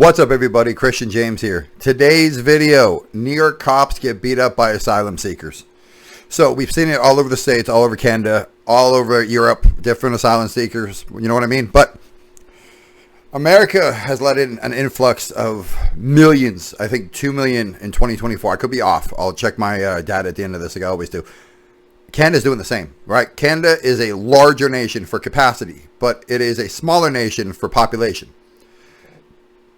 What's up, everybody? Christian James here. Today's video, New York cops get beat up by asylum seekers. So we've seen it all over the States, all over Canada, all over Europe, different asylum seekers, you know what I mean? But America has let in an influx of millions, I think 2 million in 2024. I could be off. I'll check my data at the end of this, like I always do. Canada's doing the same, right? Canada is a larger nation for capacity, but it is a smaller nation for population.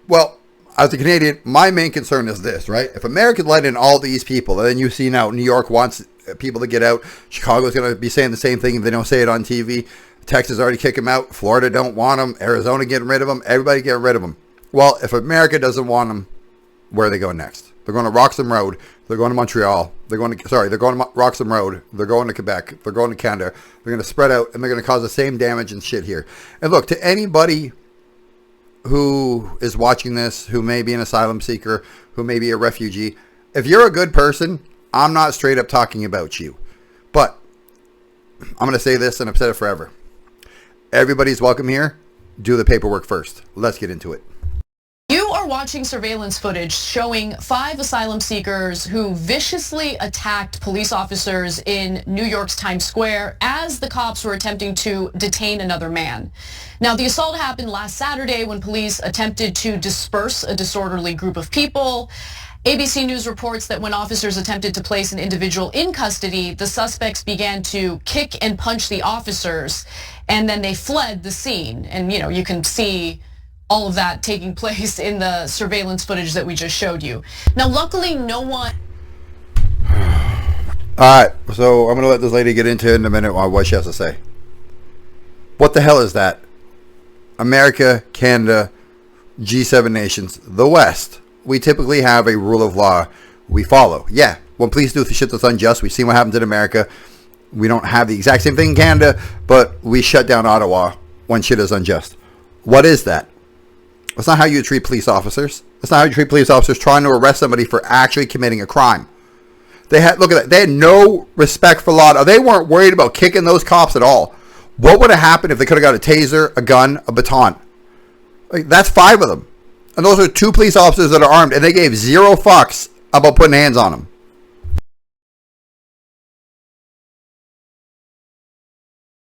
Well, as a Canadian, my main concern is this, right? If America let in all these people, and then you see now New York wants people to get out, Chicago's going to be saying the same thing if they don't say it on TV, Texas already kicked them out, Florida don't want them, Arizona getting rid of them, everybody getting rid of them. Well, if America doesn't want them, where are they going next? They're going to Roxham Road, they're going to Montreal, they're going to Roxham Road, they're going to Quebec, they're going to Canada, they're going to spread out, and they're going to cause the same damage and shit here. And look, to anybody who is watching this, who may be an asylum seeker, who may be a refugee, if you're a good person, I'm not straight up talking about you. But I'm going to say this, and I've said it forever. Everybody's welcome here. Do the paperwork first. Let's get into it. You are watching surveillance footage showing 5 asylum seekers who viciously attacked police officers in New York's Times Square as the cops were attempting to detain another man. Now, the assault happened last Saturday when police attempted to disperse a disorderly group of people. ABC News reports that when officers attempted to place an individual in custody, the suspects began to kick and punch the officers, and then they fled the scene. And, you know, you can see all of that taking place in the surveillance footage that we just showed you. Now, luckily, no one... All right, so I'm going to let this lady get into it in a minute on what she has to say. What the hell is that? America, Canada, G7 nations, the West. We typically have a rule of law we follow. Yeah, when police do shit that's unjust, we've seen what happens in America. We don't have the exact same thing in Canada, but we shut down Ottawa when shit is unjust. What is that? That's not how you treat police officers. That's not how you treat police officers trying to arrest somebody for actually committing a crime. They had, look at that. They had no respect for law. They weren't worried about kicking those cops at all. What would have happened if they could have got a taser, a gun, a baton? Like, that's 5 of them. And those are 2 police officers that are armed, and they gave 0 fucks about putting hands on them.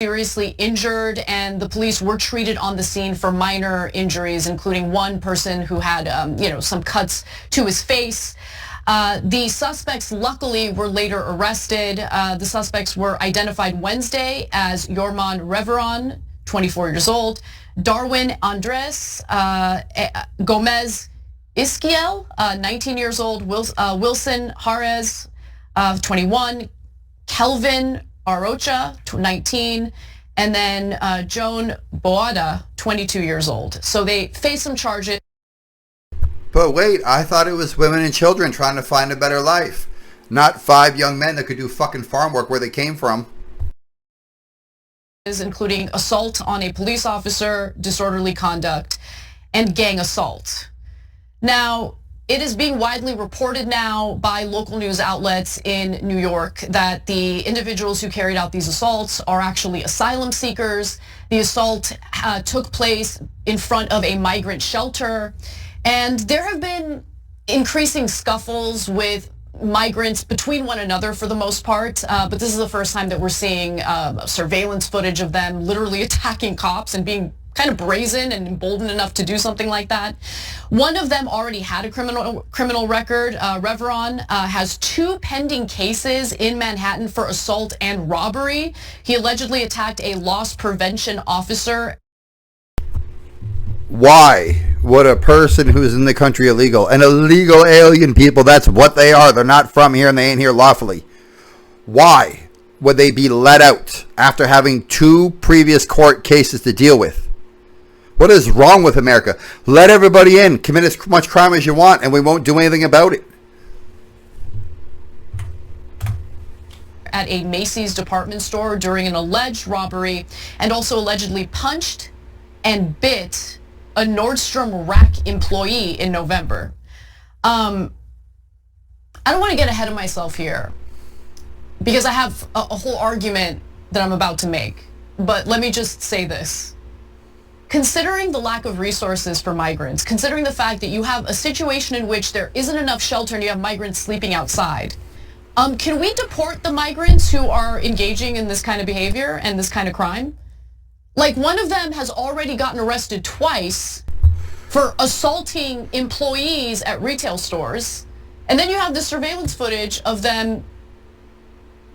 Seriously injured, and the police were treated on the scene for minor injuries, including one person who had, some cuts to his face. The suspects, luckily, were later arrested. The suspects were identified Wednesday as Yorman Reveron, 24 years old, Darwin Andres Gomez Isquiel, 19 years old, Wilson Jarez, 21, Kelvin Arocha, 19, and then Joan Boada, 22 years old. So they face some charges. But wait, I thought it was women and children trying to find a better life, not 5 young men that could do fucking farm work where they came from. Including assault on a police officer, disorderly conduct, and gang assault. Now, it is being widely reported now by local news outlets in New York that the individuals who carried out these assaults are actually asylum seekers. The assault took place in front of a migrant shelter, and there have been increasing scuffles with migrants between one another for the most part, but this is the first time that we're seeing surveillance footage of them literally attacking cops and being kind of brazen and emboldened enough to do something like that. One of them already had a criminal record. Reveron has 2 pending cases in Manhattan for assault and robbery. He allegedly attacked a loss prevention officer. Why would a person who's in the country illegal, an illegal alien people, that's what they are, they're not from here and they ain't here lawfully, why would they be let out after having 2 previous court cases to deal with? What is wrong with America? Let everybody in, commit as much crime as you want, and we won't do anything about it. At a Macy's department store during an alleged robbery, and also allegedly punched and bit a Nordstrom Rack employee in November. I don't want to get ahead of myself here because I have a whole argument that I'm about to make, but let me just say this. considering the lack of resources for migrants, considering the fact that you have a situation in which there isn't enough shelter and you have migrants sleeping outside, can we deport the migrants who are engaging in this kind of behavior and this kind of crime? Like, one of them has already gotten arrested twice for assaulting employees at retail stores. And then you have the surveillance footage of them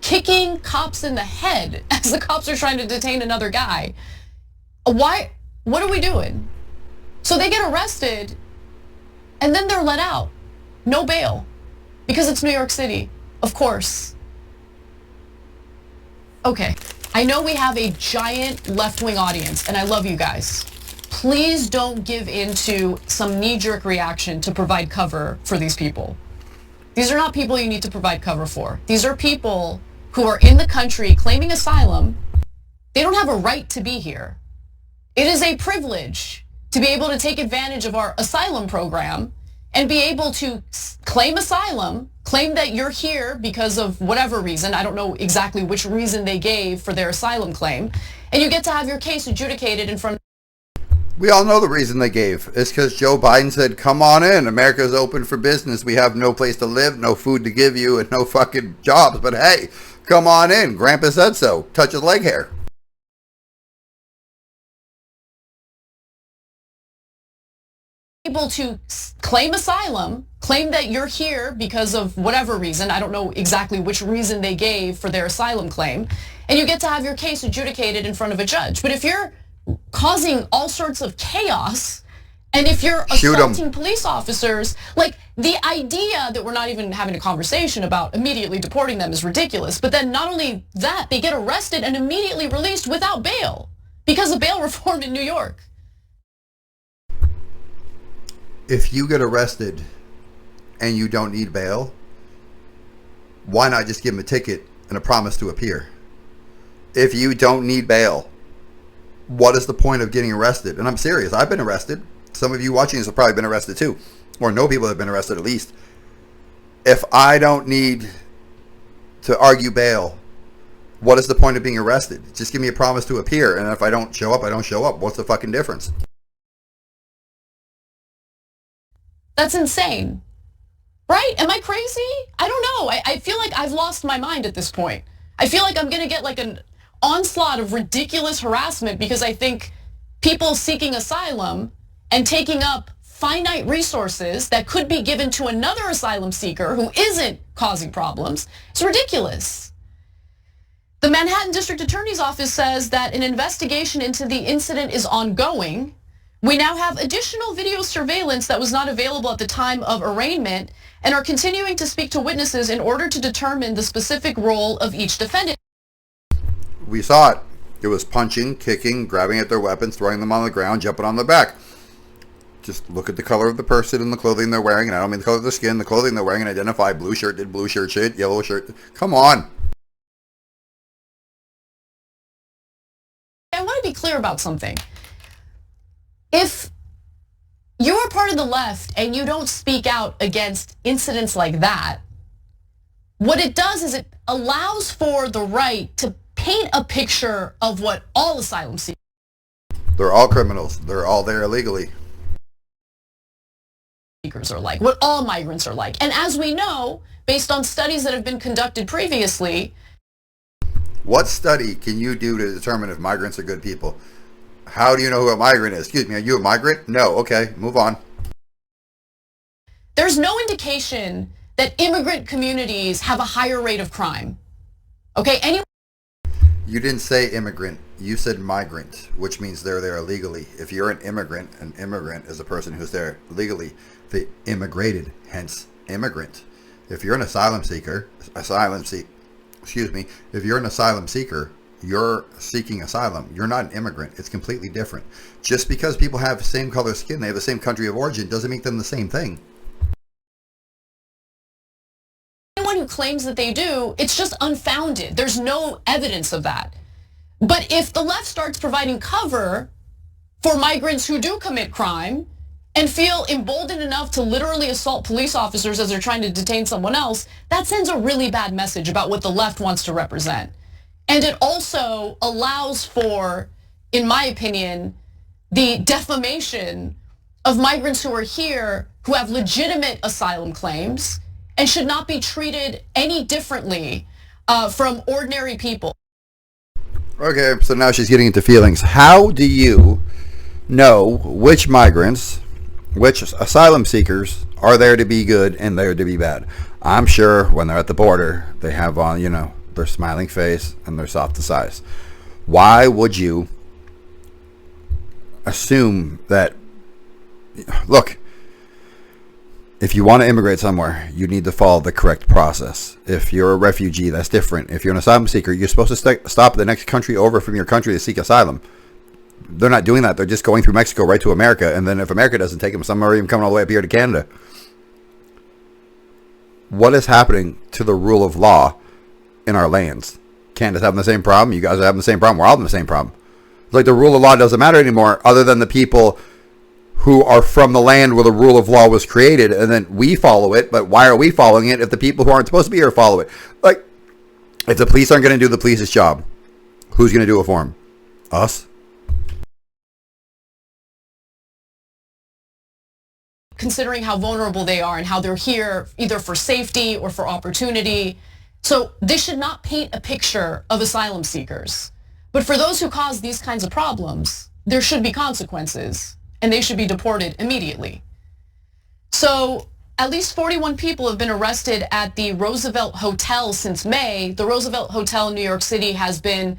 kicking cops in the head as the cops are trying to detain another guy. Why? What are we doing? So they get arrested and then they're let out. No bail. Because it's New York City. Of course. Okay. I know we have a giant left-wing audience, and I love you guys. Please don't give into some knee-jerk reaction to provide cover for these people. These are not people you need to provide cover for. These are people who are in the country claiming asylum. They don't have a right to be here. It is a privilege to be able to take advantage of our asylum program and be able to claim asylum, claim that you're here because of whatever reason. I don't know exactly which reason they gave for their asylum claim. And you get to have your case adjudicated in front of... We all know the reason they gave. It's because Joe Biden said, come on in. America's open for business. We have no place to live, no food to give you, and no fucking jobs. But hey, come on in. Grandpa said so. Touch his leg hair. Able to claim asylum, claim that you're here because of whatever reason. I don't know exactly which reason they gave for their asylum claim. And you get to have your case adjudicated in front of a judge. But if you're causing all sorts of chaos, and if you're assaulting police officers, like, the idea that we're not even having a conversation about immediately deporting them is ridiculous. But then not only that, they get arrested and immediately released without bail because of bail reform in New York. If you get arrested and you don't need bail, why not just give them a ticket and a promise to appear? If you don't need bail, what is the point of getting arrested? And I'm serious. I've been arrested. Some of you watching this have probably been arrested too, or know people that have been arrested at least. If I don't need to argue bail, what is the point of being arrested? Just give me a promise to appear. And if I don't show up, I don't show up. What's the fucking difference? That's insane, right? Am I crazy? I don't know. I feel like I've lost my mind at this point. I feel like I'm gonna get like an onslaught of ridiculous harassment because I think people seeking asylum and taking up finite resources that could be given to another asylum seeker who isn't causing problems, it's ridiculous. The Manhattan District Attorney's Office says that an investigation into the incident is ongoing. We now have additional video surveillance that was not available at the time of arraignment and are continuing to speak to witnesses in order to determine the specific role of each defendant. We saw it. It was punching, kicking, grabbing at their weapons, throwing them on the ground, jumping on their back. Just look at the color of the person and the clothing they're wearing, and I don't mean the color of the skin, the clothing they're wearing, and identify blue shirt did blue shirt shit, yellow shirt. Come on. I want to be clear about something. If you're part of the left and you don't speak out against incidents like that, what it does is it allows for the right to paint a picture of what all asylum seekers. They're all criminals. They're all there illegally. Are like, what all migrants are like. And as we know, based on studies that have been conducted previously. What study can you do to determine if migrants are good people? How do you know who a migrant is? Excuse me, are you a migrant? No, okay, move on. There's no indication that immigrant communities have a higher rate of crime. Okay, You didn't say immigrant, you said migrant, which means they're there illegally. If you're an immigrant is a person who's there legally. They immigrated, hence immigrant. If you're an asylum seeker, if you're an asylum seeker, you're seeking asylum. You're not an immigrant. It's completely different. Just because people have the same color skin, they have the same country of origin, doesn't make them the same thing. Anyone who claims that they do, it's just unfounded. There's no evidence of that. But if the left starts providing cover for migrants who do commit crime and feel emboldened enough to literally assault police officers as they're trying to detain someone else, that sends a really bad message about what the left wants to represent. And it also allows for, in my opinion, the defamation of migrants who are here who have legitimate asylum claims and should not be treated any differently from ordinary people. Okay, so now she's getting into feelings. How do you know which migrants, which asylum seekers are there to be good and there to be bad? I'm sure when they're at the border, they have on, their smiling face and their softest eyes. Why would you assume that? Look, if you want to immigrate somewhere, you need to follow the correct process. If you're a refugee, that's different. If you're an asylum seeker, you're supposed to stop at the next country over from your country to seek asylum. They're not doing that. They're just going through Mexico right to America. And then if America doesn't take them, some are even coming all the way up here to Canada. What is happening to the rule of law in our lands? Canada's having the same problem. You guys are having the same problem. We're all having the same problem. It's like the rule of law doesn't matter anymore, other than the people who are from the land where the rule of law was created, and then we follow it. But why are we following it if the people who aren't supposed to be here follow it? Like, if the police aren't going to do the police's job, who's going to do it for them? Us? Considering how vulnerable they are and how they're here either for safety or for opportunity. So this should not paint a picture of asylum seekers. But for those who cause these kinds of problems, there should be consequences, and they should be deported immediately. So at least 41 people have been arrested at the Roosevelt Hotel since May. The Roosevelt Hotel in New York City has been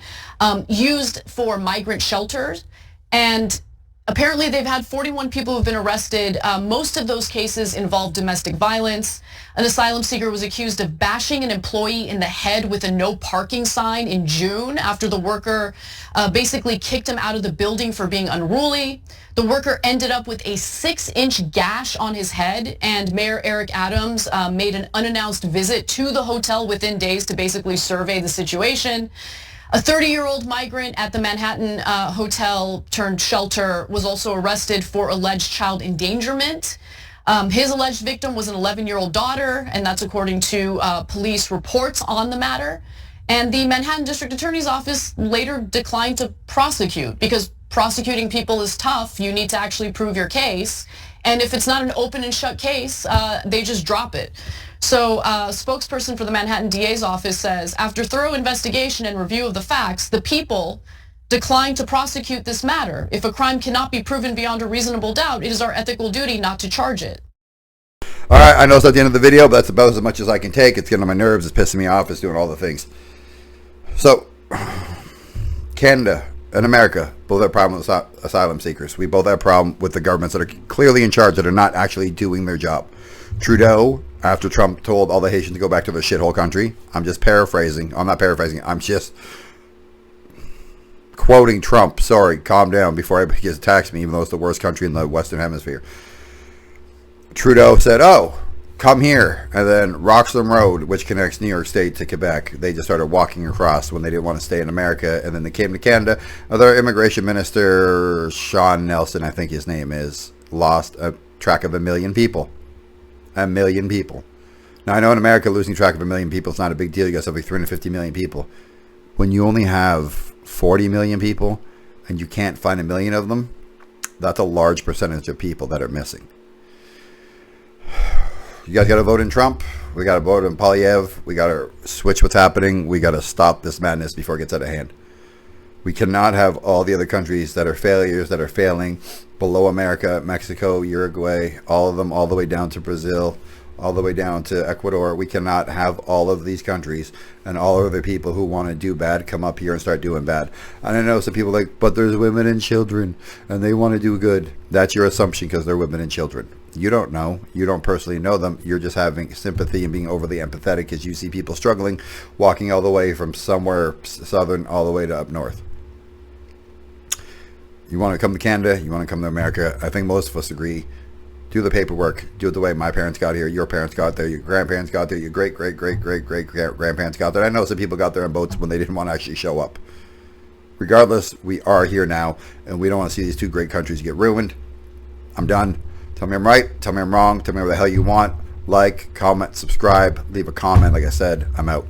used for migrant shelters, and apparently they've had 41 people who've been arrested. Most of those cases involve domestic violence. An asylum seeker was accused of bashing an employee in the head with a no parking sign in June after the worker basically kicked him out of the building for being unruly. The worker ended up with a 6-inch gash on his head, and Mayor Eric Adams made an unannounced visit to the hotel within days to basically survey the situation. A 30-year-old migrant at the Manhattan hotel turned shelter was also arrested for alleged child endangerment. His alleged victim was an 11-year-old daughter, and that's according to police reports on the matter. And the Manhattan District Attorney's Office later declined to prosecute, because prosecuting people is tough. You need to actually prove your case. And if it's not an open and shut case, they just drop it. So a spokesperson for the Manhattan DA's office says, after thorough investigation and review of the facts, the people declined to prosecute this matter. If a crime cannot be proven beyond a reasonable doubt, it is our ethical duty not to charge it. All right, I know it's at the end of the video, but that's about as much as I can take. It's getting on my nerves. It's pissing me off. It's doing all the things. So, Canada and America both have a problem with asylum seekers. We both have a problem with the governments that are clearly in charge that are not actually doing their job. Trudeau, after Trump told all the Haitians to go back to their shithole country, I'm just paraphrasing. I'm not paraphrasing. I'm just quoting Trump. Sorry, calm down before everybody gets attacks me, even though it's the worst country in the Western Hemisphere. Trudeau said, oh, come here. And then Roxham Road, which connects New York State to Quebec, they just started walking across when they didn't want to stay in America. And then they came to Canada. Their immigration minister, Sean Nelson, I think his name is, lost a track of 1 million people. 1 million people. Now, I know in America, losing track of 1 million people is not a big deal. You got something like 350 million people. When you only have 40 million people and you can't find 1 million of them, that's a large percentage of people that are missing. You guys got to vote in Trump. We got to vote in Poilievre. We got to switch what's happening. We got to stop this madness before it gets out of hand. We cannot have all the other countries that are failures, that are failing below America, Mexico, Uruguay, all of them, all the way down to Brazil, all the way down to Ecuador. We cannot have all of these countries and all of the people who want to do bad come up here and start doing bad. And I know some people like, but there's women and children and they want to do good. That's your assumption because they're women and children. You don't know. You don't personally know them. You're just having sympathy and being overly empathetic because you see people struggling, walking all the way from somewhere southern all the way to up north. You want to come to Canada, you want to come to America. I think most of us agree. Do the paperwork. Do it the way my parents got here, your parents got there, your grandparents got there, your great-great-great-great-great-grandparents got there. I know some people got there on boats when they didn't want to actually show up. Regardless, we are here now, and we don't want to see these two great countries get ruined. I'm done. Tell me I'm right. Tell me I'm wrong. Tell me what the hell you want. Like, comment, subscribe, leave a comment. Like I said, I'm out.